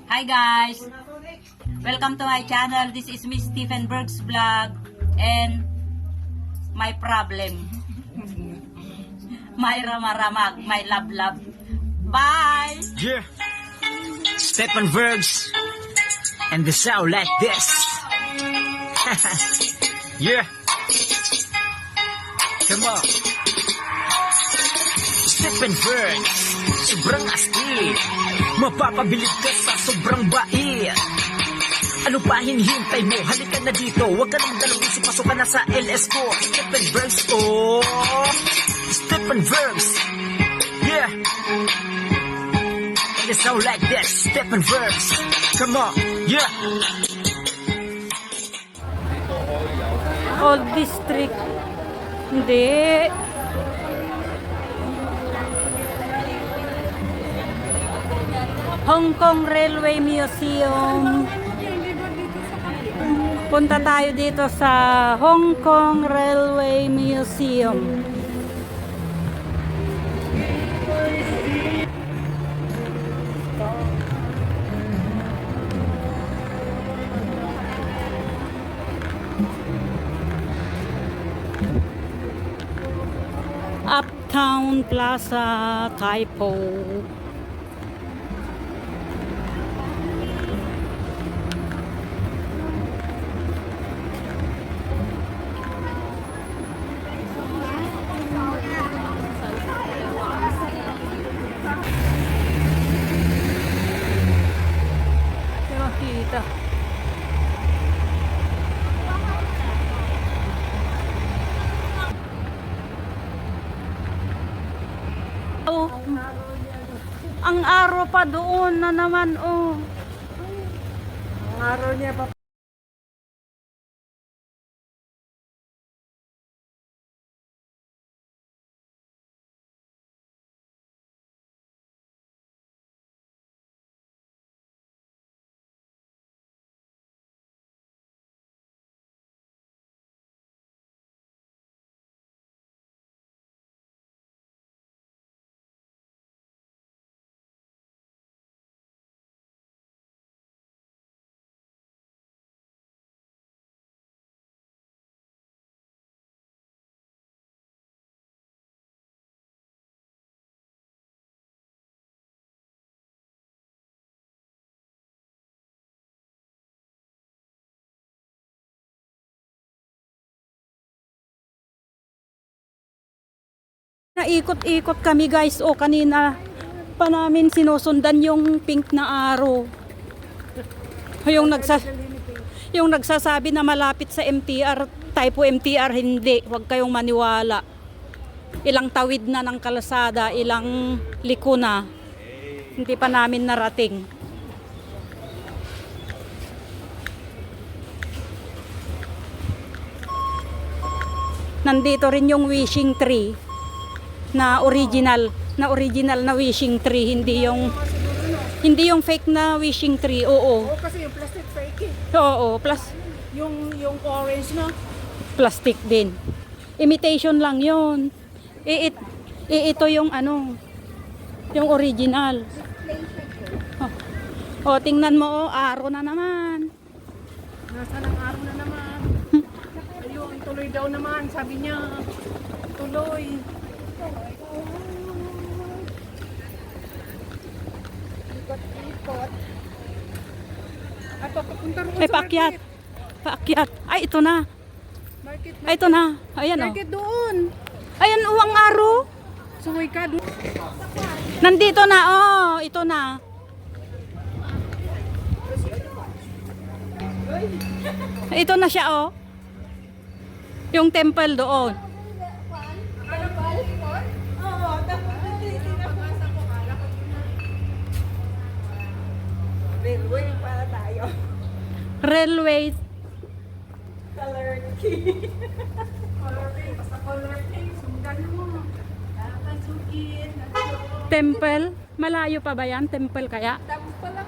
Hi guys! Welcome to my channel. This is Miss Stephen Berg's vlog and my problem. My ramaramag, my love. Bye! Yeah, Stephen Bergs, and the sound like this. Yeah, come on. Stephen Bergs, sobrang astig. Mapapabilib ka sa sobrang bait. Ano pa hinihintay mo? Halika na dito. Huwag ka nang dalawang isip, pasok ka na sa LS ko. Stephen Bergs, oh, Stephen Bergs. Yeah, and it sound like this. Stephen Bergs, come on, yeah. Old District. Hindi. Hong Kong Railway Museum. Punta tayo dito sa Hong Kong Railway Museum. Uptown Plaza, Tai Po. Makita. Oh, ang araw pa doon na naman, oh. Ang araw niya pa. Naikot-ikot kami guys, o kanina pa namin sinusundan yung pink na arrow. Yung nagsasabi na malapit sa MTR, typo MTR, hindi, huwag kayong maniwala. Ilang tawid na ng kalsada, ilang liko na, hindi pa namin narating. Nandito rin yung wishing tree na original na wishing tree, hindi yung fake na wishing tree. Oo. Oo, kasi yung plastic fake eh. Oo, Yung orange na. plastic din. Imitation lang 'yon. Ito yung ano, yung original. Oh, tingnan mo, oh, araw na naman. Nasa ng araw na naman. Ayun, tuloy daw naman, sabi niya. Tuloy. Ikot-ikot. At papunta roon Ay, sa paakyat. market. Paakyat. Ay, ito na. Market, Ay, ito na. Ayan, oh. market doon. Ayan, uwang araw. Suway ka doon. Nandito na, oh. Ito na. Ito na siya, oh. Yung temple doon. Railway para tayo. Railway. Color key. Color key. Basta color key. Sundan mo. Pasukin. Temple. Malayo pa ba yan? Temple kaya? Tapos pala